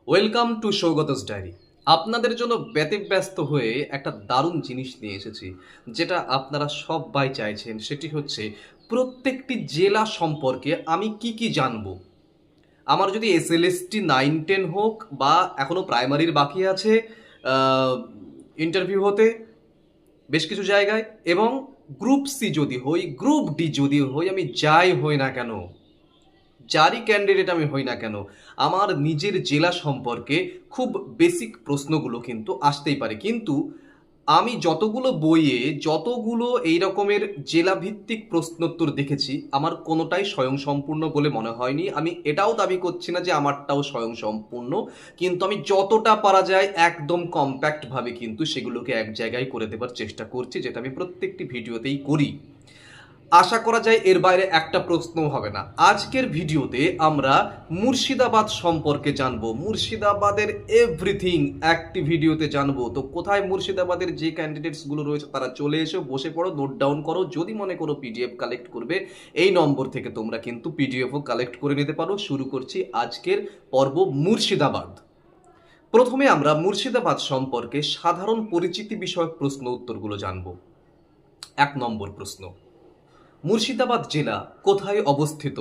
Welcome to সৌগতস diary. আপনাদের জন্য ব্যতিব্যস্ত হয়ে একটা দারুণ জিনিস নিয়ে এসেছি, যেটা আপনারা সবাই চাইছেন। সেটি হচ্ছে প্রত্যেকটি জেলা সম্পর্কে আমি কি কি জানবো। আমার যদি এসএলএসটি 9-10 হোক বা এখনও প্রাইমারির বাকি আছে ইন্টারভিউ হতে বেশ কিছু জায়গায়, এবং গ্রুপ সি যদি হই, গ্রুপ ডি যদি হই, আমি যাই হই না কেন, যারই ক্যান্ডিডেট আমি হই না কেন, আমার নিজের জেলা সম্পর্কে খুব বেসিক প্রশ্নগুলো কিন্তু আসতেই পারে। কিন্তু আমি যতগুলো বইয়ে যতগুলো এই রকমের জেলাভিত্তিক প্রশ্নোত্তর দেখেছি, আমার কোনোটাই স্বয়ংসম্পূর্ণ বলে মনে হয়নি। আমি এটাও দাবি করছি না যে আমারটাও স্বয়ংসম্পূর্ণ, কিন্তু আমি যতটা পারা যায় একদম কম্প্যাক্টভাবে কিন্তু সেগুলোকে এক জায়গায় করে দেবার চেষ্টা করছি, যেটা আমি প্রত্যেকটি ভিডিওতেই করি। আশা করা যায় এর বাইরে একটা প্রশ্নও হবে না। আজকের ভিডিওতে আমরা মুর্শিদাবাদ সম্পর্কে জানবো, মুর্শিদাবাদের এভরিথিং একটি ভিডিওতে জানবো। তো কোথায় মুর্শিদাবাদের যে ক্যান্ডিডেটসগুলো রয়েছে তারা চলে এসো, বসে পড়ো, নোট ডাউন করো। যদি মনে করো পিডিএফ কালেক্ট করবে, এই নম্বর থেকে তোমরা কিন্তু পিডিএফও কালেক্ট করে নিতে পারো। শুরু করছি আজকের পর্ব মুর্শিদাবাদ। প্রথমে আমরা মুর্শিদাবাদ সম্পর্কে সাধারণ পরিচিতি বিষয়ক প্রশ্ন উত্তরগুলো জানবো। 1 নম্বর প্রশ্ন, মুর্শিদাবাদ জেলা কোথায় অবস্থিত?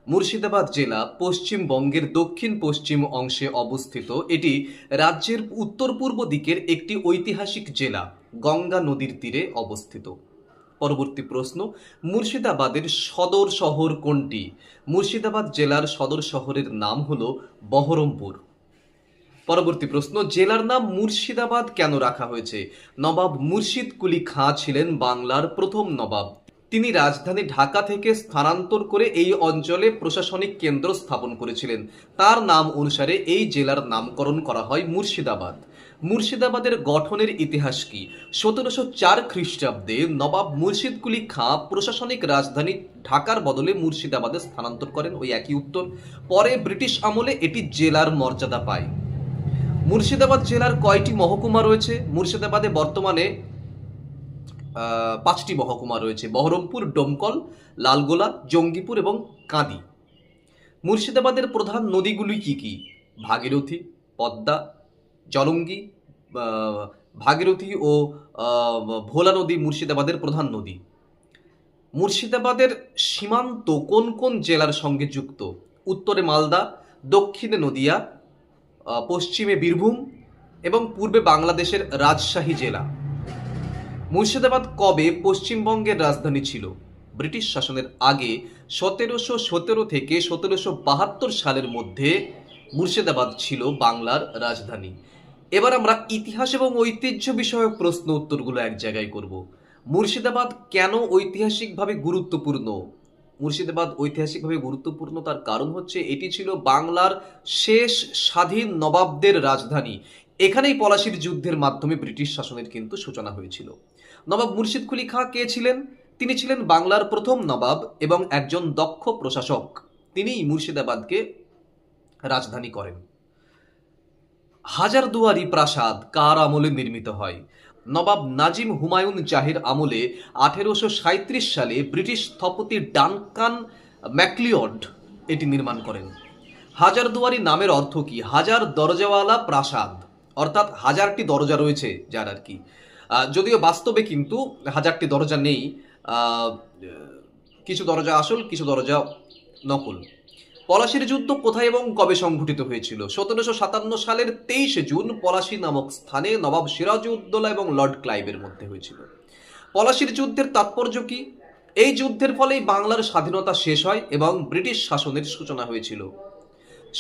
মুর্শিদাবাদ জেলা পশ্চিমবঙ্গের দক্ষিণ পশ্চিম অংশে অবস্থিত। এটি রাজ্যের উত্তর পূর্ব দিকের একটি ঐতিহাসিক জেলা, গঙ্গা নদীর তীরে অবস্থিত। পরবর্তী প্রশ্ন, মুর্শিদাবাদের সদর শহর কোনটি? মুর্শিদাবাদ জেলার সদর শহরের নাম হলো বহরমপুর। পরবর্তী প্রশ্ন, জেলার নাম মুর্শিদাবাদ কেন রাখা হয়েছে? নবাব মুর্শিদ কুলি খাঁ ছিলেন বাংলার প্রথম নবাব। তিনি রাজধানী ঢাকা থেকে স্থানান্তর করে এই অঞ্চলে প্রশাসনিক কেন্দ্র স্থাপন করেছিলেন। তার নাম অনুসারে এই জেলার নামকরণ করা হয় মুর্শিদাবাদ। মুর্শিদাবাদের গঠনের ইতিহাস কি? 1704 খ্রিস্টাব্দে নবাব মুর্শিদ কুলি খাঁ প্রশাসনিক রাজধানী ঢাকার বদলে মুর্শিদাবাদে স্থানান্তর করেন, ওই একই উত্তর। পরে ব্রিটিশ আমলে এটি জেলার মর্যাদা পায়। মুর্শিদাবাদ জেলার কয়টি মহকুমা রয়েছে? মুর্শিদাবাদে বর্তমানে 5টি মহকুমা রয়েছে: বহরমপুর, ডোমকল, লালগোলা, জঙ্গিপুর এবং কাঁদি। মুর্শিদাবাদের প্রধান নদীগুলি কি কি? ভাগীরথী, পদ্মা, জলঙ্গি, ভাগীরথী ও ভোলা নদী মুর্শিদাবাদের প্রধান নদী। মুর্শিদাবাদের সীমান্ত কোন কোন জেলার সঙ্গে যুক্ত? উত্তরে মালদা, দক্ষিণে নদিয়া, পশ্চিমে বীরভূম এবং পূর্বে বাংলাদেশের রাজশাহী জেলা। মুর্শিদাবাদ কবে পশ্চিমবঙ্গের রাজধানী ছিল? ব্রিটিশ শাসনের আগে 1717 থেকে 1772 সালের মধ্যে মুর্শিদাবাদ ছিল বাংলার রাজধানী। এবার আমরা ইতিহাস এবং ঐতিহ্য বিষয়ক প্রশ্ন উত্তরগুলো এক জায়গায় করব। মুর্শিদাবাদ কেন ঐতিহাসিকভাবে গুরুত্বপূর্ণ? মুর্শিদাবাদ ঐতিহাসিকভাবে গুরুত্বপূর্ণ তার কারণ হচ্ছে এটি ছিল বাংলার শেষ স্বাধীন নবাবদের রাজধানী। এখানেই পলাশির যুদ্ধের মাধ্যমে ব্রিটিশ শাসনের কিন্তু সূচনা হয়েছিল। নবাব মুর্শিদ কুলি খাঁ কে ছিলেন? তিনি ছিলেন বাংলার প্রথম নবাব এবং একজন দক্ষ প্রশাসক। তিনিই মুর্শিদাবাদকে রাজধানী করেন। হাজারদুয়ারি প্রাসাদ কার আমলে নির্মিত হয়? নবাব নাজিম হুমায়ুন জাহির আমলে 1837 সালে ব্রিটিশ স্থপতি ডানকান ম্যাকলিওড এটি নির্মাণ করেন। হাজারদুয়ারি নামের অর্থ কি? হাজার দরজাওয়ালা প্রাসাদ, অর্থাৎ হাজারটি দরজা রয়েছে যার আর কি। যদিও বাস্তবে কিন্তু হাজারটি দরজা নেই, কিছু দরজা আসল, কিছু দরজা নকল। পলাশির যুদ্ধ কোথায় এবং কবে সংঘটিত হয়েছিল? 1757 সালের 23 জুন পলাশি নামক স্থানে নবাব সিরাজউদ্দৌলা এবং লর্ড ক্লাইভের মধ্যে হয়েছিল। পলাশির যুদ্ধের তাৎপর্য কি? এই যুদ্ধের ফলেই বাংলার স্বাধীনতা শেষ হয় এবং ব্রিটিশ শাসনের সূচনা হয়েছিল।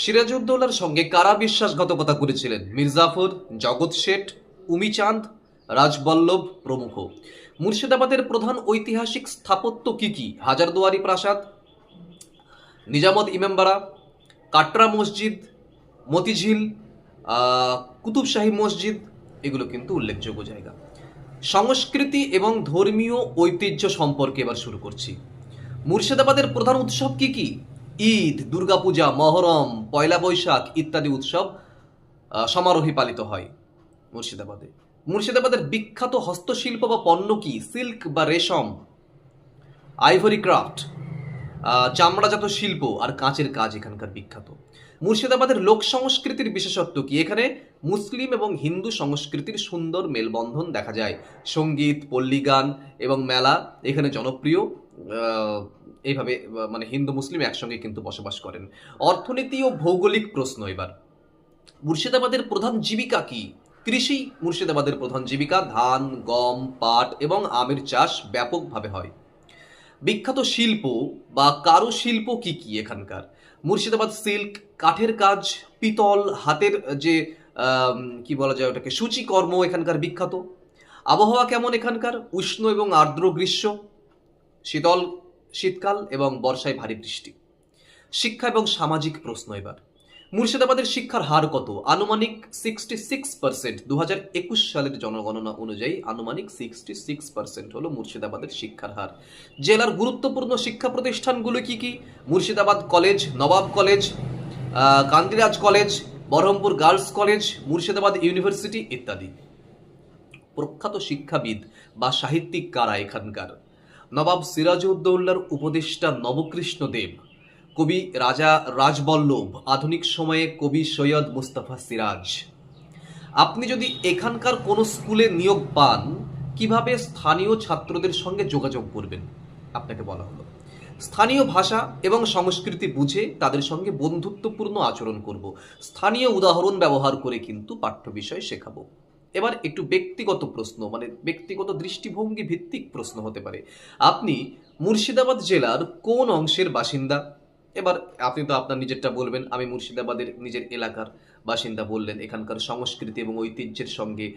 সিরাজউদ্দৌলার সঙ্গে কারা বিশ্বাসঘাতকতা করেছিলেন? মির্জাফর, জগৎ শেঠ, উমিচাঁদ, রাজবল্লভ প্রমুখ। মুর্শিদাবাদের প্রধান ঐতিহাসিক স্থাপত্য কি কি? হাজারদুয়ারি প্রাসাদ, নিজামত ইমামবাড়া, কাটরা মসজিদ, মতিঝিল, কুতুবশাহী মসজিদ, এগুলো কিন্তু উল্লেখযোগ্য জায়গা। সংস্কৃতি এবং ধর্মীয় ঐতিহ্য সম্পর্কে এবার শুরু করছি। মুর্শিদাবাদের প্রধান উৎসব কি কি? ঈদ, দুর্গাপূজা, মহরম, পয়লা বৈশাখ ইত্যাদি উৎসব সমারোহে পালিত হয় মুর্শিদাবাদে। মুর্শিদাবাদের বিখ্যাত হস্তশিল্প বা পণ্য কি? সিল্ক বা রেশম, আইভরি ক্রাফট, চামড়াজাত শিল্প আর কাঁচের কাজ এখানকার বিখ্যাত। মুর্শিদাবাদের লোক সংস্কৃতির বিশেষত্ব কি? এখানে মুসলিম এবং হিন্দু সংস্কৃতির সুন্দর মেলবন্ধন দেখা যায়। সঙ্গীত, পল্লী গান এবং মেলা এখানে জনপ্রিয়। এইভাবে মানে হিন্দু মুসলিম একসঙ্গে কিন্তু বসবাস করেন। অর্থনীতি ও ভৌগোলিক প্রশ্ন এবার। মুর্শিদাবাদের প্রধান জীবিকা কি? কৃষি মুর্শিদাবাদের প্রধান জীবিকা। ধান, গম, পাট এবং আমের চাষ ব্যাপকভাবে হয়। বিখ্যাত শিল্প বা কারুশিল্প কি কি এখানকার? মুর্শিদাবাদ সিল্ক, কাঠের কাজ, পিতল, হাতের যে কি বলা যায় ওটাকে, সূচিকর্ম এখানকার বিখ্যাত। আবহাওয়া কেমন এখানকার? উষ্ণ এবং আর্দ্র গ্রীষ্ম, শীতল শীতকাল এবং বর্ষায় ভারী বৃষ্টি। শিক্ষা এবং সামাজিক প্রশ্ন এবার। মুর্শিদাবাদের শিক্ষার হার কত? আনুমানিক 66%। 2021 সালের জনগণনা অনুযায়ী আনুমানিক 66% হলো মুর্শিদাবাদের শিক্ষার হার। জেলার গুরুত্বপূর্ণ শিক্ষা প্রতিষ্ঠানগুলো কি কি? Murshidabad college, Nawab college, Kandiraj college, Baharampur girls college, Murshidabad university ইত্যাদি। প্রখ্যাত শিক্ষাবিদ বা সাহিত্যিক কারা এখানকার? নবাব সিরাজউদ্দৌলার উপদেষ্টা নবকৃষ্ণ দেব, কবি রাজা রাজবল্লভ, আধুনিক সময়ে কবি সৈয়দ মুস্তাফা সিরাজ। আপনি যদি এখানকার কোনো স্কুলে নিয়োগ পান, কিভাবে স্থানীয় ছাত্রদের সঙ্গে যোগাযোগ করবেন? আপনাকে বলা হলো স্থানীয় ভাষা এবং সংস্কৃতি বুঝে তাদের সঙ্গে বন্ধুত্বপূর্ণ আচরণ করব। স্থানীয় উদাহরণ ব্যবহার করে কিন্তু পাঠ্য বিষয় শেখাবো। এবার একটু ব্যক্তিগত প্রশ্ন, মানে ব্যক্তিগত দৃষ্টিভঙ্গি ভিত্তিক প্রশ্ন হতে পারে। আপনি মুর্শিদাবাদ জেলার কোন অংশের বাসিন্দা? এবার আপনি তো আপনার নিজেরটা বলবেন। আমি মুর্শিদাবাদের নিজের এলাকার বাসিন্দা বললেন। এখানকার সংস্কৃতি এবং ঐতিহ্যের সঙ্গে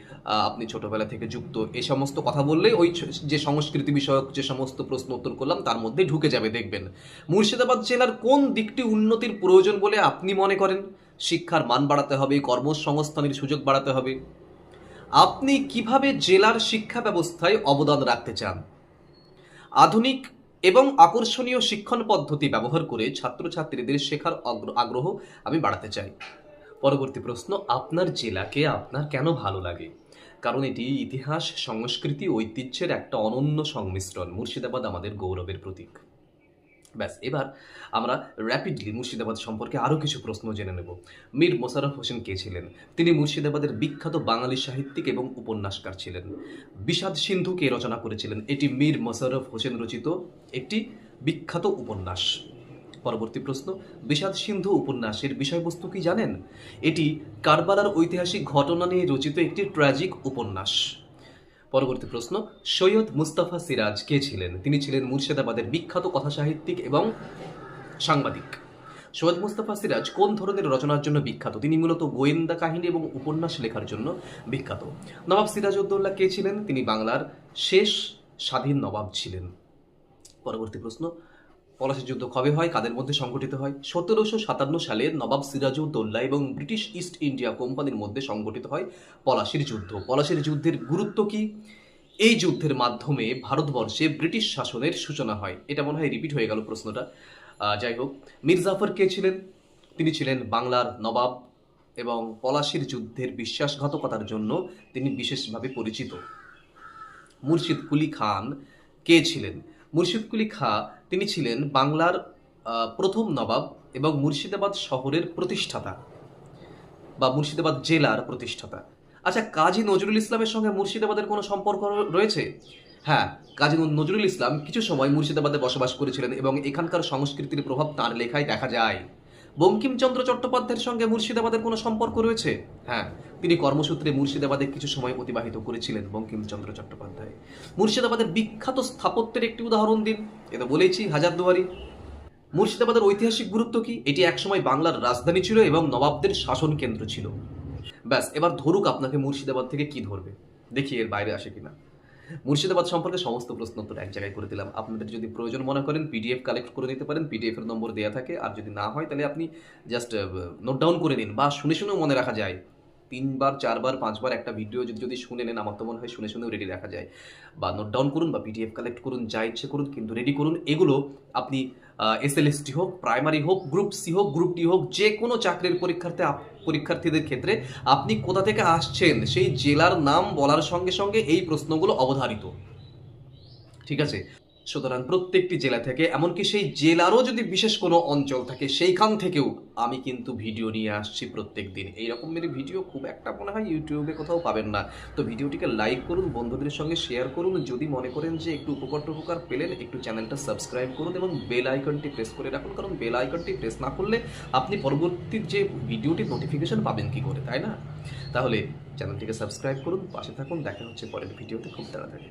আপনি ছোটবেলা থেকে যুক্ত, এই সমস্ত কথা বললে ওই যে সংস্কৃতি বিষয়ক যে সমস্ত প্রশ্ন উত্তর করলাম তার মধ্যে ঢুকে যাবে দেখবেন। মুর্শিদাবাদ জেলার কোন দিকটি উন্নতির প্রয়োজন বলে আপনি মনে করেন? শিক্ষার মান বাড়াতে হবে, কর্মসংস্থানের সুযোগ বাড়াতে হবে। আপনি কিভাবে জেলার শিক্ষা ব্যবস্থায় অবদান রাখতে চান? আধুনিক এবং আকর্ষণীয় শিক্ষণ পদ্ধতি ব্যবহার করে ছাত্রছাত্রীদের শেখার আগ্রহ আমি বাড়াতে চাই। পরবর্তী প্রশ্ন, আপনার জেলাকে আপনার কেন ভালো লাগে? কারণ এটি ইতিহাস, সংস্কৃতি, ঐতিহ্যের একটা অনন্য সংমিশ্রণ। মুর্শিদাবাদ আমাদের গৌরবের প্রতীক। ব্যাস, এবার আমরা র্যাপিডলি মুর্শিদাবাদ সম্পর্কে আরও কিছু প্রশ্ন জেনে নেব। মীর মোশাররফ হোসেন কে ছিলেন? তিনি মুর্শিদাবাদের বিখ্যাত বাঙালি সাহিত্যিক এবং উপন্যাসকার ছিলেন। বিষাদ সিন্ধু কে রচনা করেছিলেন? এটি মীর মোশাররফ হোসেন রচিত একটি বিখ্যাত উপন্যাস। পরবর্তী প্রশ্ন, বিষাদ সিন্ধু উপন্যাসের বিষয়বস্তু কি জানেন? এটি কারবালার ঐতিহাসিক ঘটনা নিয়ে রচিত একটি ট্র্যাজিক উপন্যাস। পরবর্তী প্রশ্ন, সৈয়দ মুস্তাফা সিরাজ কে ছিলেন? তিনি ছিলেন মুর্শিদাবাদের বিখ্যাত কথাসাহিত্যিক এবং সাংবাদিক। সৈয়দ মুস্তাফা সিরাজ কোন ধরনের রচনার জন্য বিখ্যাত? তিনি মূলত গোয়েন্দা কাহিনী এবং উপন্যাস লেখার জন্য বিখ্যাত। নবাব সিরাজউদ্দৌলা কে ছিলেন? তিনি বাংলার শেষ স্বাধীন নবাব ছিলেন। পরবর্তী প্রশ্ন, পলাশীর যুদ্ধ কবে হয়, কাদের মধ্যে সংঘটিত হয়? 1757 সালে নবাব সিরাজউদ্দৌলা এবং ব্রিটিশ ইস্ট ইন্ডিয়া কোম্পানির মধ্যে সংঘটিত হয় পলাশীর যুদ্ধ। পলাশীর যুদ্ধের গুরুত্ব কি? এই যুদ্ধের মাধ্যমে ভারতবর্ষে ব্রিটিশ শাসনের সূচনা হয়। এটা মনে হয় রিপিট হয়ে গেল প্রশ্নটা। যাই হোক, মীর জাফর কে ছিলেন? তিনি ছিলেন বাংলার নবাব এবং পলাশীর যুদ্ধের বিশ্বাসঘাতকতার জন্য তিনি বিশেষভাবে পরিচিত। মুর্শিদ কুলি খান কে ছিলেন? মুর্শিদ কুলি খাঁ তিনি ছিলেন বাংলার প্রথম নবাব এবং মুর্শিদাবাদ শহরের প্রতিষ্ঠাতা বা মুর্শিদাবাদ জেলার প্রতিষ্ঠাতা। আচ্ছা, কাজী নজরুল ইসলামের সঙ্গে মুর্শিদাবাদের কোনো সম্পর্ক রয়েছে? হ্যাঁ, কাজী নজরুল ইসলাম কিছু সময় মুর্শিদাবাদে বসবাস করেছিলেন এবং এখানকার সংস্কৃতির প্রভাব তাঁর লেখায় দেখা যায়। বঙ্কিমচন্দ্র চট্টোপাধ্যায়ের সঙ্গে মুর্শিদাবাদের কোনো সম্পর্ক রয়েছে? হ্যাঁ, তিনি কর্মসূত্রে মুর্শিদাবাদে কিছু সময় অতিবাহিত করেছিলেন বঙ্কিমচন্দ্র চট্টোপাধ্যায়। মুর্শিদাবাদের বিখ্যাত স্থাপত্যের একটি উদাহরণ দিন। এটা বলেইছি, হাজারদুয়ারি। মুর্শিদাবাদের ঐতিহাসিক গুরুত্ব কি? এটি একসময় বাংলার রাজধানী ছিল এবং নবাবদের শাসন কেন্দ্র ছিল। ব্যাস, এবার ধরুক আপনাকে মুর্শিদাবাদ থেকে কি ধরবে, দেখি এর বাইরে আসে কিনা। মুর্শিদাবাদ সম্পর্কে সমস্ত প্রশ্ন উত্তর এক জায়গায় করে দিলাম। আপনাদের যদি প্রয়োজন মনে করেন পিডিএফ কালেক্ট করে নিতে পারেন, পিডিএফ এর নম্বর দেওয়া থাকে। আর যদি না হয় তাহলে আপনি জাস্ট নোট ডাউন করে নিন, বা শুনে শুনেও মনে রাখা যায়। 3 বার 4 বার 5 বার একটা ভিডিও যদি শুনে নেন, আমার তো মনে হয় শুনে শুনেও রেডি রাখা যায়। বা নোট ডাউন করুন বা পিডিএফ কালেক্ট করুন, যা ইচ্ছে করুন, কিন্তু রেডি করুন। এগুলো আপনি এসএলএসটি হোক, প্রাইমারি হোক, গ্রুপ সি হোক, গ্রুপ ডি হোক, যে কোনো চাকরির পরীক্ষার্থীদের ক্ষেত্রে আপনি কোথা থেকে আসছেন সেই জেলার নাম বলার সঙ্গে সঙ্গে এই প্রশ্নগুলো অবধারিত। ঠিক আছে? সুতরাং প্রত্যেকটি জেলা থেকে, এমনকি সেই জেলারও যদি বিশেষ কোনো অঞ্চল থাকে সেইখান থেকেও আমি কিন্তু ভিডিও নিয়ে আসছি প্রত্যেক দিন। এই রকমের ভিডিও খুব একটা মনে হয় ইউটিউবে কোথাও পাবেন না। তো ভিডিওটিকে লাইক করুন, বন্ধুদের সঙ্গে শেয়ার করুন, যদি মনে করেন যে একটু উপকার পেলেন একটু চ্যানেলটা সাবস্ক্রাইব করুন এবং বেল আইকনটি প্রেস করে রাখুন, কারণ বেল আইকনটি প্রেস না করলে আপনি পরবর্তী যে ভিডিওটির নোটিফিকেশন পাবেন কি করে, তাই না? তাহলে চ্যানেলটিকে সাবস্ক্রাইব করুন, পাশে থাকুন, দেখা হচ্ছে পরের ভিডিওতে খুব তাড়াতাড়ি।